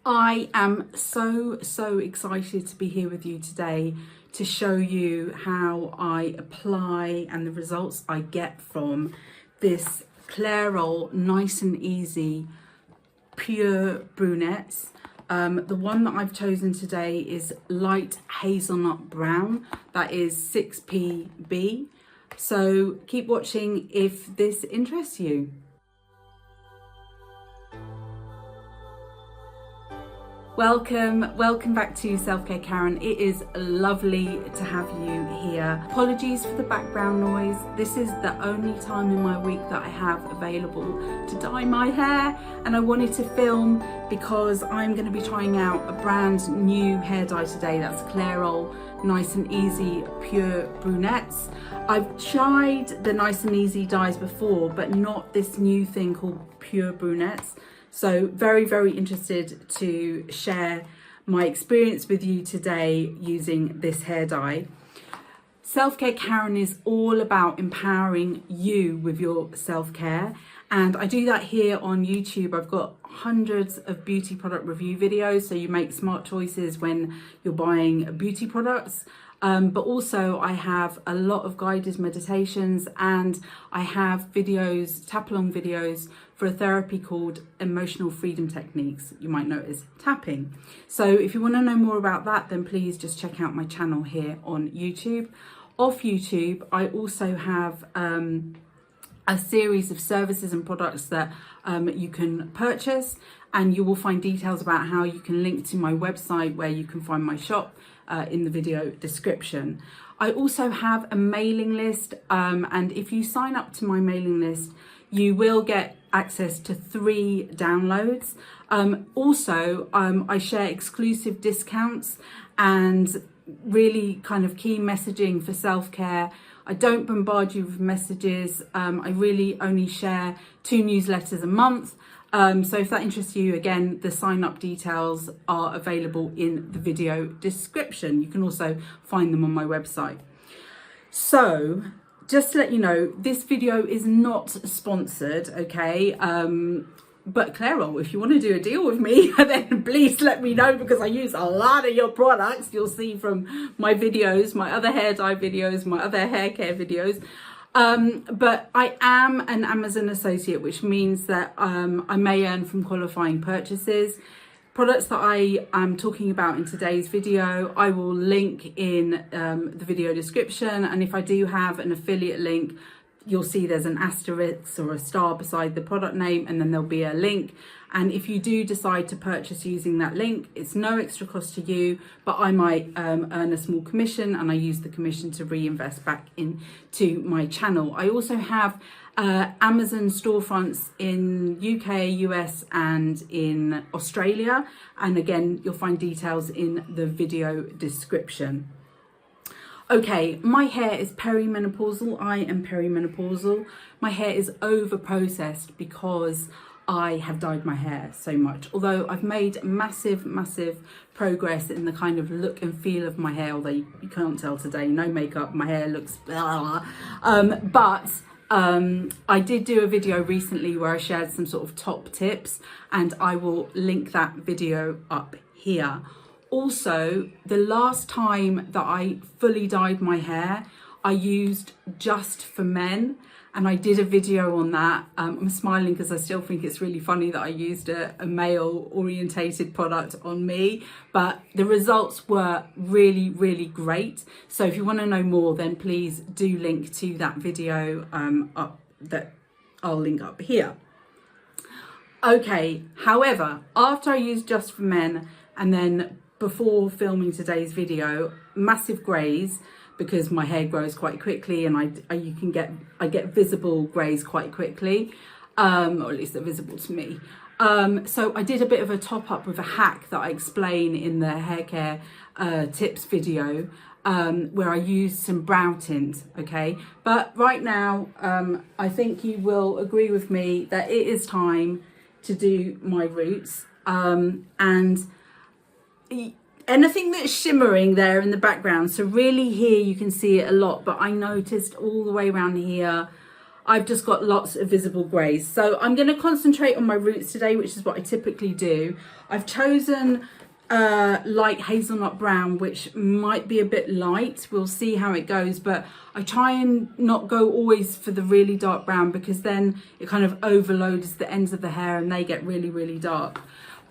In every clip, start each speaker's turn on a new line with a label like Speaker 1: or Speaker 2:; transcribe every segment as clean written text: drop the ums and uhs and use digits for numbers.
Speaker 1: I am so excited to be here with you today to show you how I apply and the results I get from this Clairol Nice and Easy Pure Brunettes. The one that I've chosen today is light hazelnut brown, that is 6PB. So keep watching if this interests you. Welcome back to Selfcare Karen. It is lovely to have you here. Apologies for the background noise. This is the only time in my week that I have available to dye my hair, and I wanted to film because I'm going to be trying out a brand new hair dye today. That's Clairol Nice and Easy Pure Brunettes. I've tried the Nice and Easy dyes before, but not this new thing called Pure Brunettes. So very interested to share my experience with you today using this hair dye. Selfcare Karen is all about empowering you with your self-care, and I do that here on YouTube. I've got hundreds of beauty product review videos, so you make smart choices when you're buying beauty products. But also I have a lot of guided meditations, and I have videos, tap along videos for a therapy called emotional freedom techniques. You might know it as tapping. So if you want to know more about that, then please just check out my channel here on YouTube. Off YouTube, I also have a series of services and products that you can purchase, and you will find details about how you can link to my website where you can find my shop in the video description. I also have a mailing list, and if you sign up to my mailing list, you will get access to 3 downloads. Also, I share exclusive discounts and really kind of key messaging for self-care. I don't bombard you with messages. I really only share 2 newsletters a month. So if that interests you, again, the sign up details are available in the video description. You can also find them on my website. So just to let you know, this video is not sponsored, okay? But Clairol, if you want to do a deal with me, then please let me know, because I use a lot of your products. You'll see from my videos, my other hair dye videos, my other hair care videos. But I am an Amazon associate, which means that I may earn from qualifying purchases. Products that I am talking about in today's video, I will link in the video description, and if I do have an affiliate link, you'll see there's an asterisk or a star beside the product name, and then there'll be a link. And if you do decide to purchase using that link, it's no extra cost to you, but I might earn a small commission, and I use the commission to reinvest back into my channel. I also have Amazon storefronts in UK, US and in Australia, and again you'll find details in the video description. Okay, my hair is perimenopausal. I am perimenopausal. My hair is over processed because I have dyed my hair so much. Although I've made massive progress in the kind of look and feel of my hair, although you can't tell today, no makeup, my hair looks blah. I did do a video recently where I shared some sort of top tips, and I will link that video up here. Also, the last time that I fully dyed my hair, I used Just for Men, and I did a video on that. I'm smiling because I still think it's really funny that I used a male orientated product on me, but the results were really great. So if you want to know more, then please do link to that video up that I'll link up here. Okay, however, after I used Just for Men and then before filming today's video, massive greys, because my hair grows quite quickly, and I get visible greys quite quickly, or at least they're visible to me. So I did a bit of a top up with a hack that I explain in the hair care tips video, where I used some brow tint, okay? But right now, I think you will agree with me that it is time to do my roots, and anything that's shimmering there in the background. So really here you can see it a lot, but I noticed all the way around here, I've just got lots of visible greys. So I'm going to concentrate on my roots today, which is what I typically do. I've chosen light hazelnut brown, which might be a bit light. We'll see how it goes, but I try and not go always for the really dark brown, because then it kind of overloads the ends of the hair and they get really, really dark.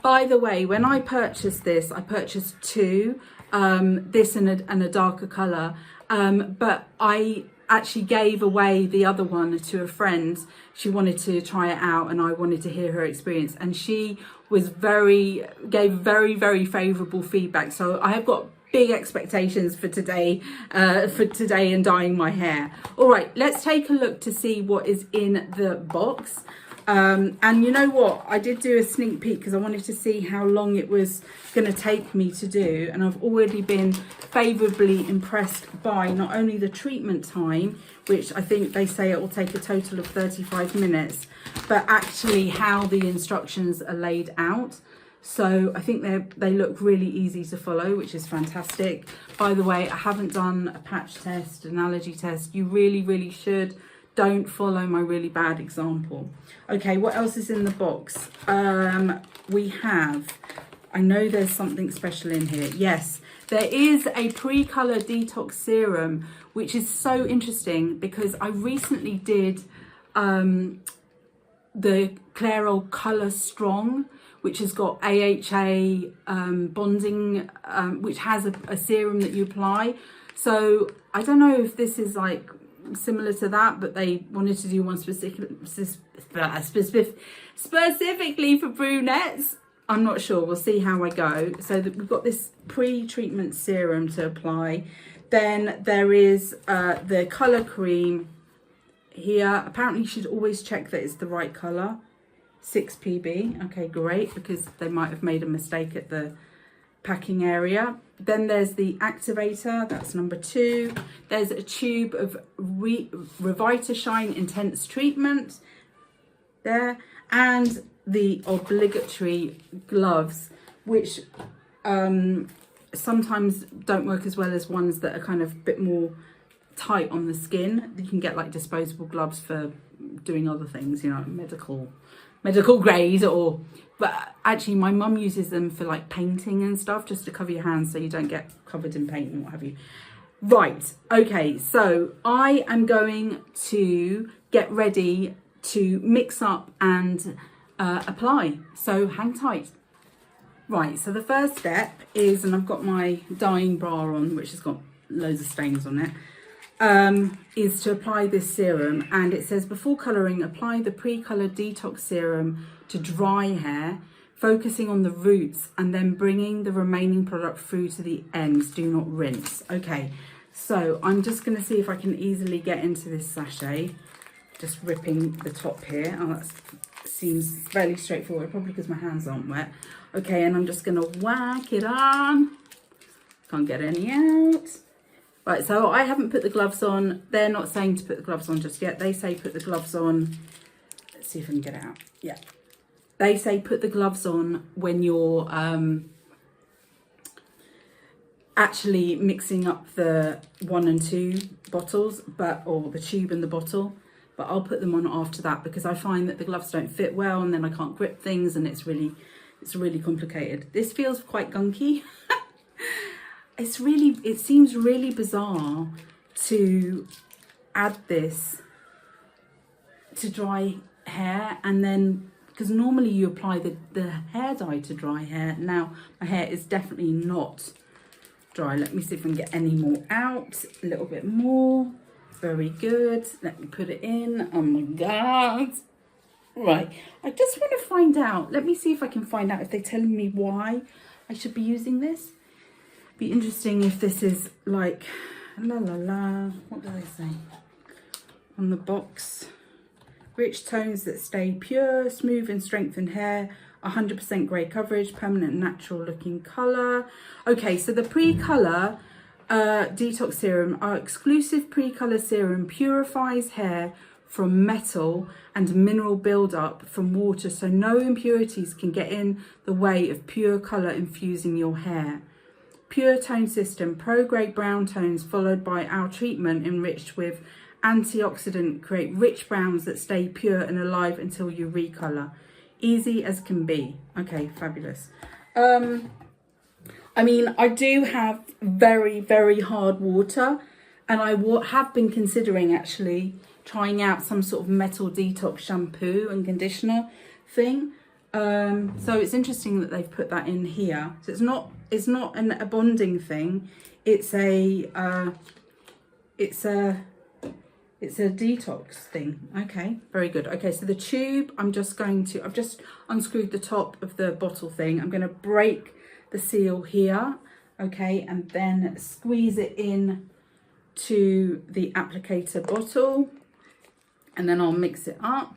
Speaker 1: By the way, when I purchased this, I purchased two, this and a darker colour, but I actually gave away the other one to a friend. She wanted to try it out and I wanted to hear her experience, and she was gave very favourable feedback. So I have got big expectations for today and dyeing my hair. All right, let's take a look to see what is in the box. And you know what, I did do a sneak peek because I wanted to see how long it was going to take me to do, and I've already been favourably impressed by not only the treatment time, which I think they say it will take a total of 35 minutes, but actually how the instructions are laid out. So I think they look really easy to follow, which is fantastic. By the way, I haven't done a patch test, an allergy test. You really should. Don't follow my really bad example. Okay, what else is in the box? We have, I know there's something special in here. Yes, there is a pre-color detox serum, which is so interesting because I recently did the Clairol Color Strong, which has got AHA bonding, which has a serum that you apply. So I don't know if this is like similar to that, but they wanted to do one specifically for brunettes. I'm not sure, we'll see how I go. So we've got this pre-treatment serum to apply. Then there is the colour cream here. Apparently you should always check that it's the right colour. 6PB, okay, great, because they might have made a mistake at the packing area. Then there's the activator, that's number 2. There's a tube of Revita Shine Intense Treatment there, and the obligatory gloves, which sometimes don't work as well as ones that are kind of a bit more tight on the skin. You can get like disposable gloves for doing other things, you know, medical grade, or but actually my mum uses them for like painting and stuff, just to cover your hands so you don't get covered in paint and what have you. Right, okay, so I am going to get ready to mix up and apply, so hang tight. Right, so the first step is, and I've got my dyeing bra on, which has got loads of stains on it, is to apply this serum. And it says, before colouring, apply the pre-coloured detox serum to dry hair, focusing on the roots and then bringing the remaining product through to the ends. Do not rinse. Okay, so I'm just going to see if I can easily get into this sachet. Just ripping the top here. Oh, that seems fairly straightforward, probably because my hands aren't wet. Okay, and I'm just going to whack it on. Can't get any out. Right, so I haven't put the gloves on. They're not saying to put the gloves on just yet. They say put the gloves on. Let's see if I can get it out. Yeah. They say put the gloves on when you're actually mixing up the 1 and 2 bottles, or the tube and the bottle. But I'll put them on after that, because I find that the gloves don't fit well and then I can't grip things, and it's really complicated. This feels quite gunky. It seems really bizarre to add this to dry hair, and then, because normally you apply the hair dye to dry hair. Now my hair is definitely not dry. Let me see if I can get any more out. A little bit more. Very good. Let me put it in. Oh my God. Right. I just want to find out. Let me see if I can find out if they're telling me why I should be using this. Be interesting if this is like, what do they say on the box? Rich tones that stay pure, smooth and strengthened hair, 100% grey coverage, permanent natural looking colour. Okay, so the pre-colour detox serum, our exclusive pre-colour serum, purifies hair from metal and mineral buildup from water, so no impurities can get in the way of pure colour infusing your hair. Pure tone system, pro-grade brown tones, followed by our treatment enriched with antioxidant, create rich browns that stay pure and alive until you recolor. Easy as can be. Okay, fabulous. I mean, I do have very, very hard water, and I have been considering actually trying out some sort of metal detox shampoo and conditioner thing. So it's interesting that they've put that in here. So it's not a bonding thing. It's a detox thing. Okay, very good. Okay, so the tube, I've just unscrewed the top of the bottle thing. I'm going to break the seal here, okay, and then squeeze it in to the applicator bottle, and then I'll mix it up.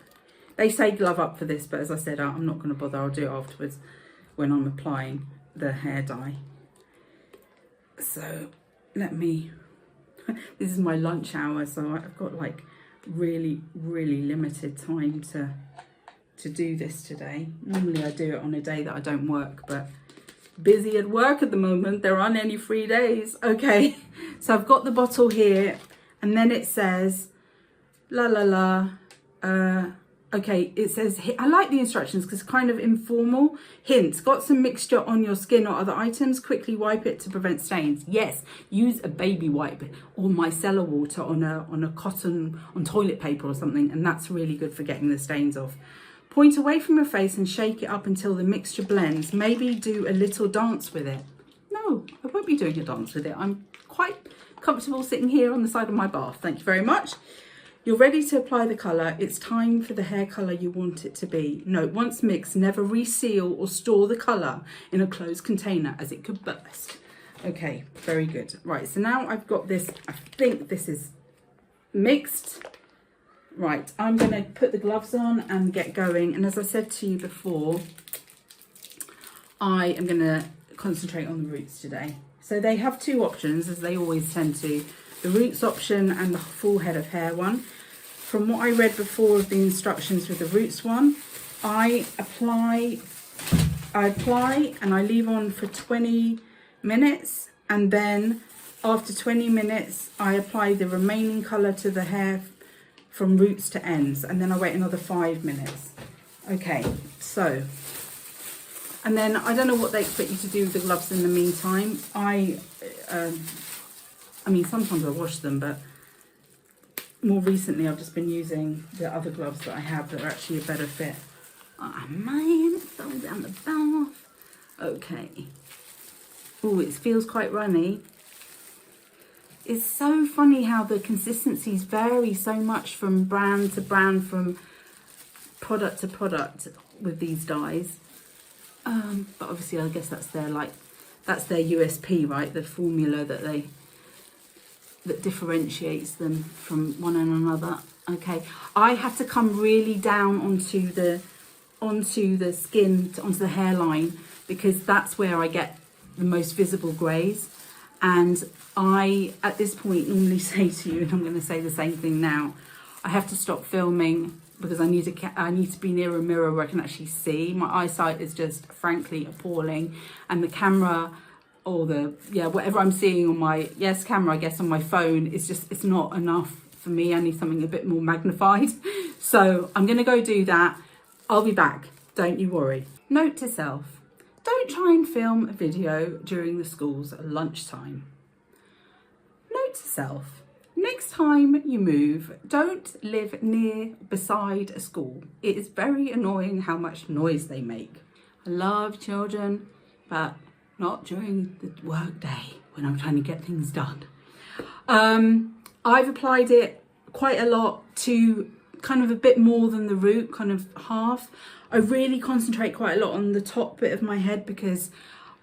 Speaker 1: They say glove up for this, but as I said, I'm not going to bother. I'll do it afterwards when I'm applying the hair dye. So let me, this is my lunch hour, so I've got like really limited time to do this today. Normally I do it on a day that I don't work, but busy at work at the moment. There aren't any free days. Okay, so I've got the bottle here, and then it says okay, it says, I like the instructions because it's kind of informal. Hints: got some mixture on your skin or other items, quickly wipe it to prevent stains. Yes, use a baby wipe or micellar water on on toilet paper or something, and that's really good for getting the stains off. Point away from your face and shake it up until the mixture blends. Maybe do a little dance with it. No, I won't be doing a dance with it. I'm quite comfortable sitting here on the side of my bath. Thank you very much. You're ready to apply the colour. It's time for the hair colour you want it to be. Note, once mixed, never reseal or store the colour in a closed container as it could burst. Okay, very good. Right, so now I've got this, I think this is mixed. Right, I'm going to put the gloves on and get going. And as I said to you before, I am going to concentrate on the roots today. So they have two options, as they always tend to. The roots option and the full head of hair one. From what I read before of the instructions with the roots one, I apply and I leave on for 20 minutes. And then after 20 minutes, I apply the remaining colour to the hair from roots to ends, and then I wait another 5 minutes. Okay, so, and then I don't know what they expect you to do with the gloves in the meantime. I mean, sometimes I wash them, but more recently I've just been using the other gloves that I have that are actually a better fit. Oh man, it's all down the bath. Okay. Oh, it feels quite runny. It's so funny how the consistencies vary so much from brand to brand, from product to product with these dyes. But obviously I guess that's their USP, right? The formula that differentiates them from one and another. Okay, I had to come really down onto the skin, onto the hairline, because that's where I get the most visible greys. And I, at this point, normally say to you, and I'm going to say the same thing now, I have to stop filming because I need to be near a mirror where I can actually see. My eyesight is just frankly appalling, and the camera, or whatever I'm seeing on my camera, I guess, on my phone, is just, it's not enough for me. I need something a bit more magnified. So I'm going to go do that. I'll be back. Don't you worry. Note to self: don't try and film a video during the school's lunchtime. Note to self: next time you move, don't live beside a school. It is very annoying how much noise they make. I love children, but not during the work day when I'm trying to get things done. I've applied it quite a lot to kind of a bit more than the root, kind of half. I really concentrate quite a lot on the top bit of my head because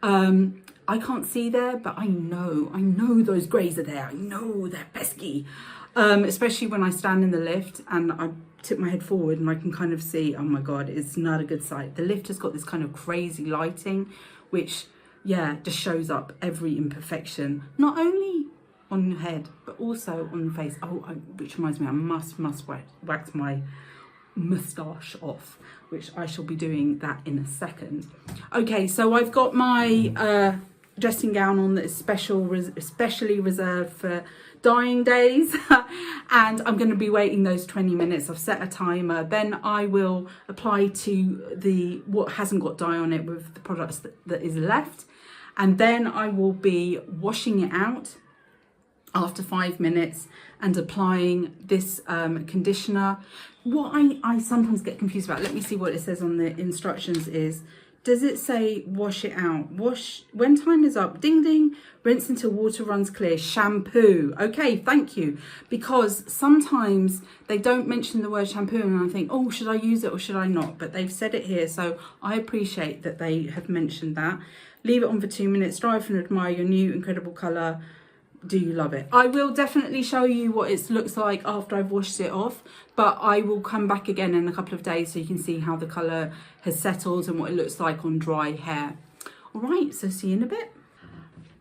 Speaker 1: I can't see there, but I know those greys are there. I know they're pesky, especially when I stand in the lift and I tip my head forward and I can kind of see, oh my God, it's not a good sight. The lift has got this kind of crazy lighting, which, just shows up every imperfection, not only on your head, but also on your face. Which reminds me, I must wax my moustache off, which I shall be doing that in a second. Okay, so I've got my dressing gown on that is especially reserved for dyeing days. And I'm going to be waiting those 20 minutes. I've set a timer. Then I will apply to the what hasn't got dye on it with the products that is left. And then I will be washing it out after 5 minutes and applying this conditioner. What I sometimes get confused about, let me see what it says on the instructions, is does it say wash it out? Wash when time is up, ding ding, rinse until water runs clear, shampoo. Okay, thank you. Because sometimes they don't mention the word shampoo and I think, oh, should I use it or should I not? But they've said it here, so I appreciate that they have mentioned that. Leave it on for 2 minutes, dry off and admire your new incredible colour. Do you love it? I will definitely show you what it looks like after I've washed it off, but I will come back again in a couple of days so you can see how the colour has settled and what it looks like on dry hair. All right, so see you in a bit.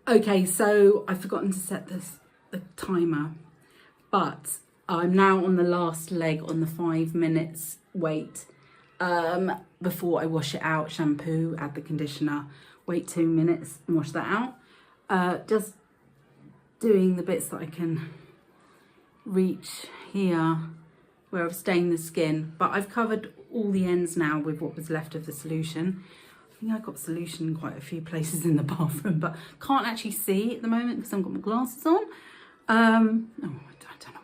Speaker 1: Okay, so I've forgotten to set the timer, but I'm now on the last leg on the 5 minutes wait before I wash it out. Shampoo, add the conditioner, wait 2 minutes and wash that out. Just doing the bits that I can reach here where I've stained the skin, but I've covered all the ends now with what was left of the solution. I think I got solution in quite a few places in the bathroom, but can't actually see at the moment because I've got my glasses on. I don't know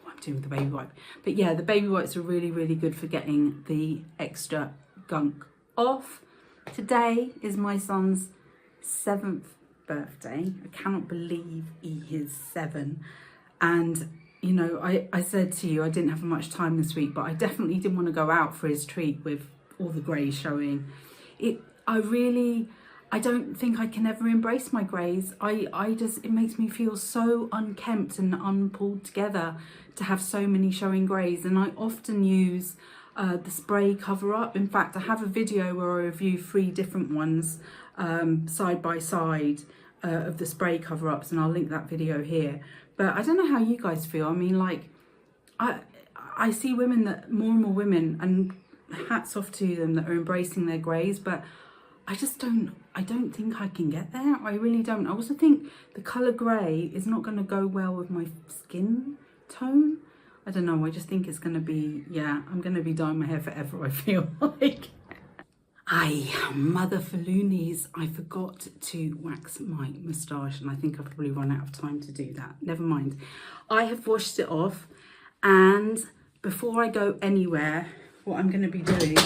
Speaker 1: what I'm doing with the baby wipe, but yeah, the baby wipes are really, really good for getting the extra gunk off. Today is my son's 7th birthday. I cannot believe he is 7. And you know, I said to you I didn't have much time this week, but I definitely didn't want to go out for his treat with all the greys showing. I don't think I can ever embrace my greys. It makes me feel so unkempt and unpulled together to have so many showing greys. And I often use the spray cover up. In fact, I have a video where I review 3 different ones side by side of the spray cover ups, and I'll link that video here. But I don't know how you guys feel. I mean, like, I see women that, more and more women, and hats off to them, that are embracing their greys, but I don't think I can get there. I really don't. I also think the colour grey is not going to go well with my skin tone. I don't know, I just think it's going to be, yeah, I'm going to be dyeing my hair forever, I feel like. Mother for loonies, I forgot to wax my moustache, and I think I've probably run out of time to do that. Never mind. I have washed it off, and before I go anywhere, what I'm going to be doing...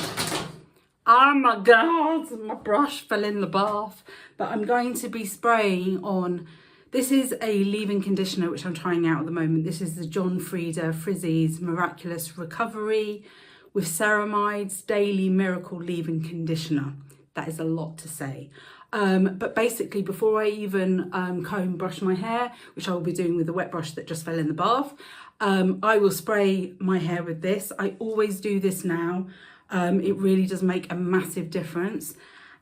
Speaker 1: Oh my God, my brush fell in the bath. But I'm going to be spraying on... This is a leave-in conditioner, which I'm trying out at the moment. This is the John Frieda Frizzy's Miraculous Recovery with Ceramides Daily Miracle Leave-In Conditioner. That is a lot to say. But basically, before I even brush my hair, which I will be doing with the wet brush that just fell in the bath, I will spray my hair with this. I always do this now. It really does make a massive difference.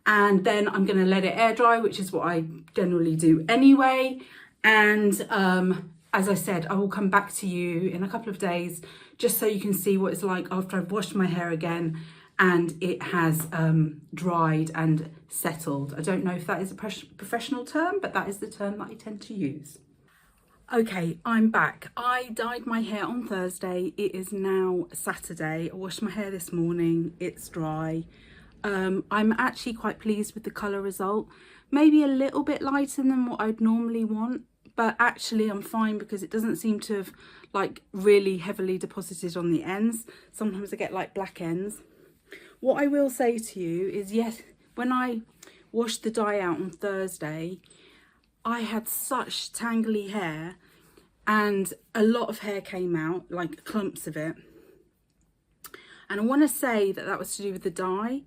Speaker 1: And then I'm going to let it air dry, which is what I generally do anyway. And as I said, I will come back to you in a couple of days just so you can see what it's like after I've washed my hair again and it has dried and settled. I don't know if that is a professional term, but that is the term that I tend to use. Okay, I'm back. I dyed my hair on Thursday. It is now Saturday. I washed my hair this morning. It's dry. I'm actually quite pleased with the colour result. Maybe a little bit lighter than what I'd normally want, but actually I'm fine because it doesn't seem to have like really heavily deposited on the ends. Sometimes I get like black ends. What I will say to you is, yes, when I washed the dye out on Thursday, I had such tangly hair and a lot of hair came out, like clumps of it. And I want to say that that was to do with the dye,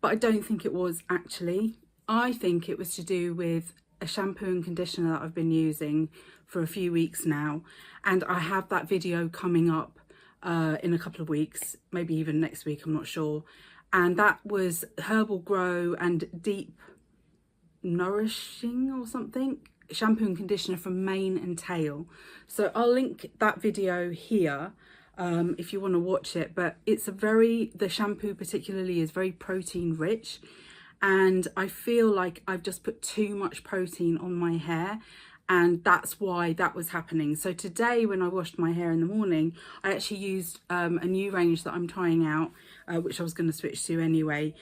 Speaker 1: but I don't think it was actually. I think it was to do with a shampoo and conditioner that I've been using for a few weeks now. And I have that video coming up in a couple of weeks, maybe even next week, I'm not sure. And that was Herbal Grow and Deep Nourishing or something, shampoo and conditioner from mane and tail. So I'll link that video here if you want to watch it. But it's the shampoo particularly is very protein rich, and I feel like I've just put too much protein on my hair, and that's why that was happening. So today when I washed my hair in the morning, I actually used a new range that I'm trying out, which I was going to switch to anyway,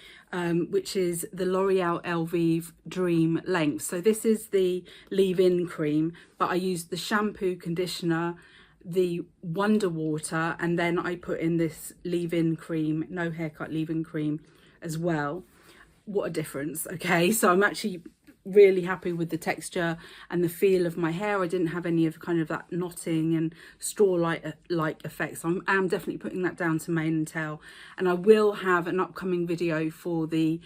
Speaker 1: which is the L'Oreal Elvive Dream Length. So this is the leave-in cream, but I used the shampoo, conditioner, the Wonder Water, and then I put in this leave-in cream, no haircut leave-in cream as well. What a difference. Okay, so I'm actually really happy with the texture and the feel of my hair. I didn't have any of kind of that knotting and straw-like effects. So I'm definitely putting that down to mane and tail, and I will have an upcoming video for the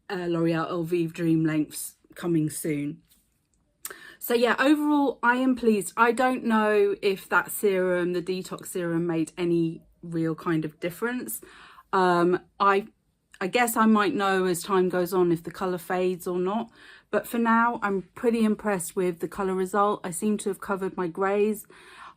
Speaker 1: L'Oreal Elvive Dream Lengths coming soon. So yeah, overall I am pleased. I don't know if that serum, the detox serum, made any real kind of difference. I guess I might know as time goes on if the colour fades or not. But for now, I'm pretty impressed with the colour result. I seem to have covered my greys.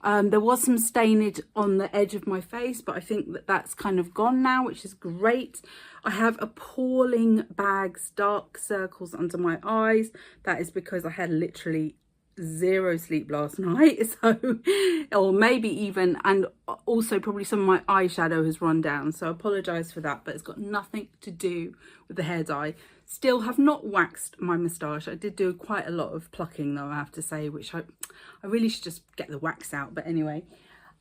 Speaker 1: There was some stainage on the edge of my face, but I think that that's kind of gone now, which is great. I have appalling bags, dark circles under my eyes. That is because I had literally zero sleep last night, so, or maybe even, and also probably some of my eyeshadow has run down, so I apologize for that, but it's got nothing to do with the hair dye. Still have not waxed my moustache. I did do quite a lot of plucking though, I have to say, which I really should just get the wax out, but anyway.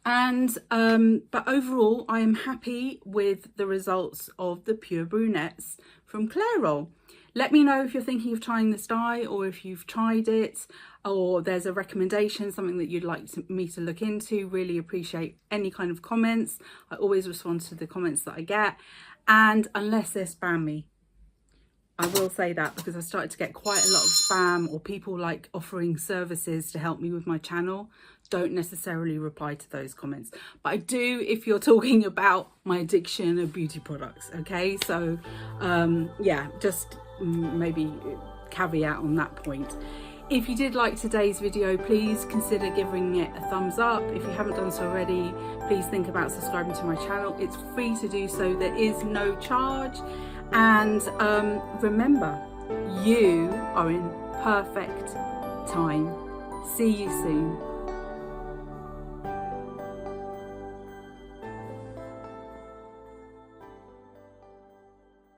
Speaker 1: And but overall I am happy with the results of the Pure Brunettes from Clairol. Let me know if you're thinking of trying this dye, or if you've tried it, or there's a recommendation, something that you'd like me to look into. Really appreciate any kind of comments. I always respond to the comments that I get, and unless they're spammy. I will say that, because I started to get quite a lot of spam, or people like offering services to help me with my channel. Don't necessarily reply to those comments, but I do if you're talking about my addiction of beauty products. Okay, so yeah, just maybe caveat on that point. If you did like today's video, please consider giving it a thumbs up. If you haven't done so already, please think about subscribing to my channel. It's free to do so, there is no charge. And remember, you are in perfect time. See you soon.